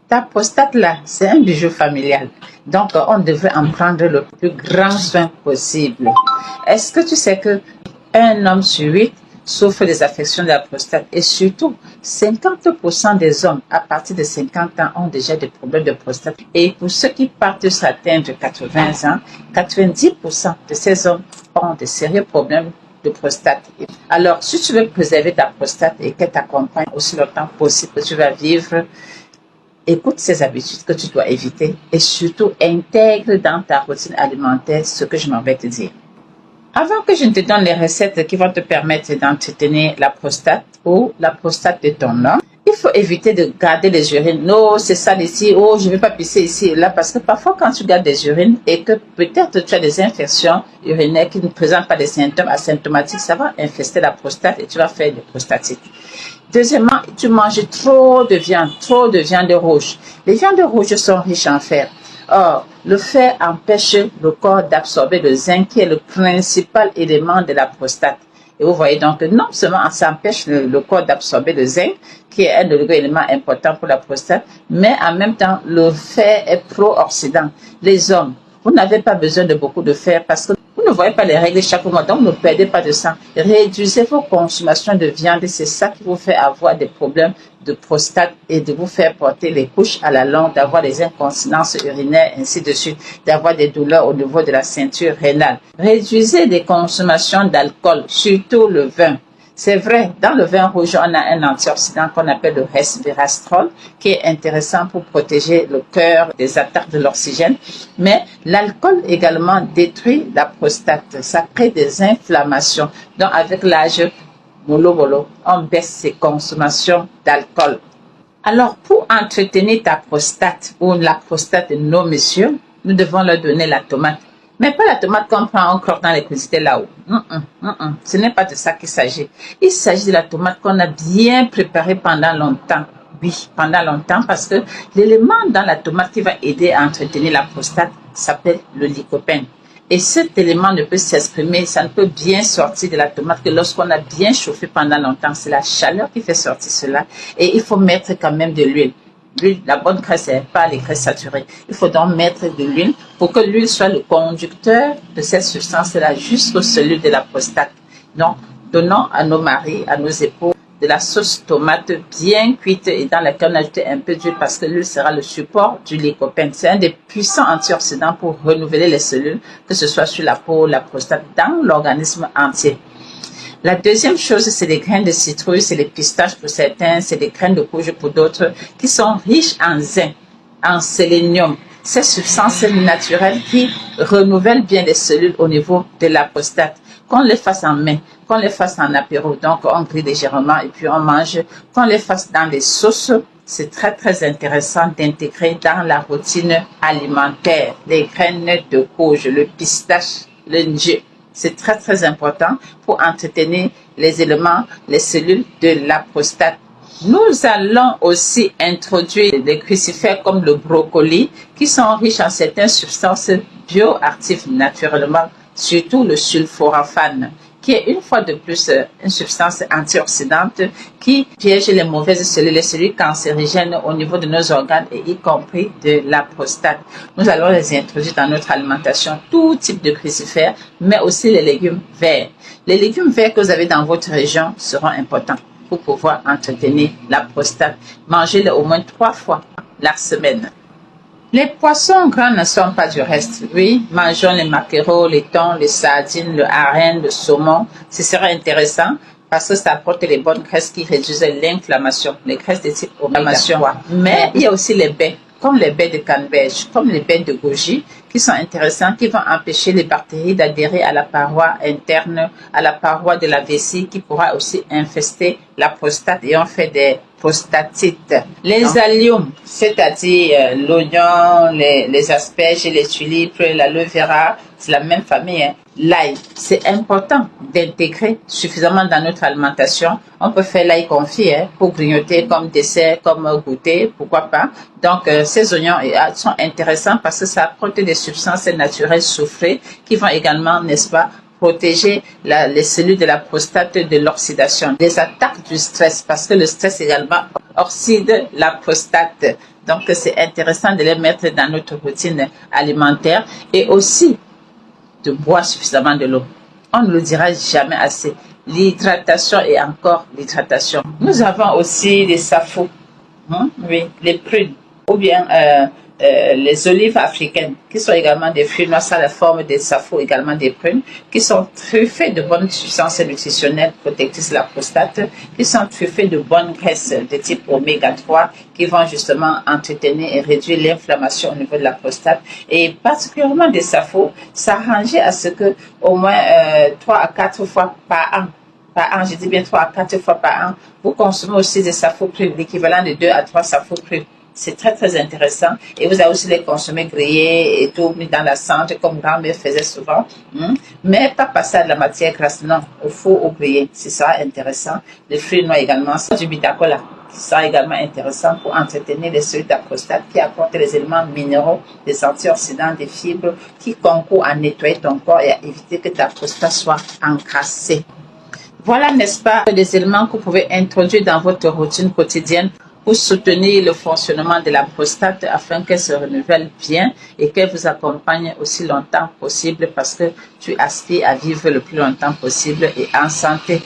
Ta prostate là, c'est un bijou familial. Donc, on devrait en prendre le plus grand soin possible. Est-ce que tu sais que un homme sur 8 souffre des affections de la prostate et surtout 50% des hommes à partir de 50 ans ont déjà des problèmes de prostate. Et pour ceux qui partent sur atteindre 80 ans, 90% de ces hommes ont de sérieux problèmes de prostate. Alors, si tu veux préserver ta prostate et qu'elle t'accompagne aussi longtemps possible que tu vas vivre, écoute ces habitudes que tu dois éviter et surtout intègre dans ta routine alimentaire ce que je m'en vais te dire. Avant que je ne te donne les recettes qui vont te permettre d'entretenir la prostate ou la prostate de ton homme, il faut éviter de garder les urines. Non, c'est sale ici. Oh, je ne vais pas pisser ici et là. Parce que parfois, quand tu gardes des urines et que peut-être tu as des infections urinaires qui ne présentent pas des symptômes asymptomatiques, ça va infester la prostate et tu vas faire des prostatites. Deuxièmement, tu manges trop de viande rouge. Les viandes rouges sont riches en fer. Or, le fer empêche le corps d'absorber le zinc qui est le principal élément de la prostate. Et vous voyez donc que non seulement ça empêche le corps d'absorber le zinc, qui est un élément important pour la prostate, mais en même temps, le fer est pro-oxydant. Les hommes, vous n'avez pas besoin de beaucoup de fer parce que vous ne voyez pas les règles chaque mois, donc ne perdez pas de sang. Réduisez vos consommations de viande, c'est ça qui vous fait avoir des problèmes de prostate et de vous faire porter les couches à la longue, d'avoir des incontinences urinaires, ainsi de suite, d'avoir des douleurs au niveau de la ceinture rénale. Réduisez les consommations d'alcool, surtout le vin. C'est vrai, dans le vin rouge, on a un antioxydant qu'on appelle le resveratrol, qui est intéressant pour protéger le cœur des attaques de l'oxygène. Mais l'alcool également détruit la prostate. Ça crée des inflammations. Donc, avec l'âge, on baisse ses consommations d'alcool. Alors, pour entretenir ta prostate ou la prostate de nos messieurs, nous devons leur donner la tomate. Mais pas la tomate qu'on prend encore dans les crudités là-haut. Ce n'est pas de ça qu'il s'agit. Il s'agit de la tomate qu'on a bien préparée pendant longtemps. Oui, pendant longtemps, parce que l'élément dans la tomate qui va aider à entretenir la prostate s'appelle le lycopène. Et cet élément ne peut s'exprimer, ça ne peut bien sortir de la tomate que lorsqu'on a bien chauffé pendant longtemps. C'est la chaleur qui fait sortir cela. Et il faut mettre quand même de l'huile. L'huile, la bonne graisse, c'est pas les graisses saturées. Il faut donc mettre de l'huile pour que l'huile soit le conducteur de cette substance-là jusqu'aux cellules de la prostate. Donc, donnons à nos maris, à nos épouses, de la sauce tomate bien cuite et dans laquelle on a ajouté un peu d'huile parce que l'huile sera le support du lycopène. C'est un des puissants antioxydants pour renouveler les cellules, que ce soit sur la peau, la prostate, dans l'organisme entier. La deuxième chose, c'est les graines de citrouille, c'est les pistaches pour certains, c'est les graines de courge pour d'autres, qui sont riches en zinc, en sélénium. Ces substances naturelles qui renouvellent bien les cellules au niveau de la prostate. Qu'on les fasse en main, qu'on les fasse en apéro, donc on grille légèrement et puis on mange, qu'on les fasse dans les sauces. C'est très très intéressant d'intégrer dans la routine alimentaire les graines de courge, le pistache, le nji. C'est très très important pour entretenir les éléments, les cellules de la prostate. Nous allons aussi introduire des crucifères comme le brocoli qui sont riches en certaines substances bioactives naturellement, surtout le sulforaphane, qui est une fois de plus une substance antioxydante qui piège les mauvaises cellules, les cellules cancérigènes au niveau de nos organes et y compris de la prostate. Nous allons les introduire dans notre alimentation, tout type de crucifères, mais aussi les légumes verts. Les légumes verts que vous avez dans votre région seront importants pour pouvoir entretenir la prostate. Mangez-les au moins 3 fois la semaine. Les poissons gras ne sont pas du reste. Oui, mangeons les maquereaux, les thons, les sardines, le hareng, le saumon. Ce sera intéressant parce que ça apporte les bonnes graisses qui réduisent l'inflammation, les graisses de type oméga 3. Mais il y a aussi les baies, comme les baies de canneberge, comme les baies de goji, qui sont intéressants, qui vont empêcher les bactéries d'adhérer à la paroi interne, à la paroi de la vessie, qui pourra aussi infester la prostate et on fait des prostatites. Les alliums, c'est-à-dire l'oignon, les asperges, les tulipes, l'aloe vera, c'est la même famille. Hein. L'ail, c'est important d'intégrer suffisamment dans notre alimentation. On peut faire l'ail confit pour grignoter comme dessert, comme goûter, pourquoi pas. Donc, ces oignons sont intéressants parce que ça apporte des substances naturelles soufrées qui vont également, n'est-ce pas, protéger les cellules de la prostate de l'oxydation, des attaques du stress, parce que le stress également oxyde la prostate. Donc, c'est intéressant de les mettre dans notre routine alimentaire et aussi de boire suffisamment de l'eau. On ne le dira jamais assez. L'hydratation et encore l'hydratation. Nous avons aussi les safos, oui, les prunes, ou bien les olives africaines, qui sont également des fruits noirs à la forme des safos, également des prunes, qui sont truffées de bonnes substances nutritionnelles protectrices de la prostate, qui sont truffées de bonnes graisses de type oméga 3, qui vont justement entretenir et réduire l'inflammation au niveau de la prostate, et particulièrement des safos, s'arranger à ce que au moins 3 à 4 fois par an, je dis bien 3 à 4 fois par an, vous consommez aussi des safos crus, l'équivalent de 2 à 3 safos crus. C'est très très intéressant et vous avez aussi les consommer grillés et tout mis dans la cendre comme grand-mère faisait souvent, mais pas passer à de la matière grasse, non, au four ou grillé, c'est ça intéressant. Les fruits noirs également, c'est du bitacola qui sera également intéressant pour entretenir les cellules de la prostate, qui apportent les éléments minéraux, des antioxydants, des fibres qui concourent à nettoyer ton corps et à éviter que ta prostate soit encrassée. Voilà, n'est-ce pas, les éléments que vous pouvez introduire dans votre routine quotidienne pour soutenir le fonctionnement de la prostate afin qu'elle se renouvelle bien et qu'elle vous accompagne aussi longtemps possible parce que tu aspires à vivre le plus longtemps possible et en santé.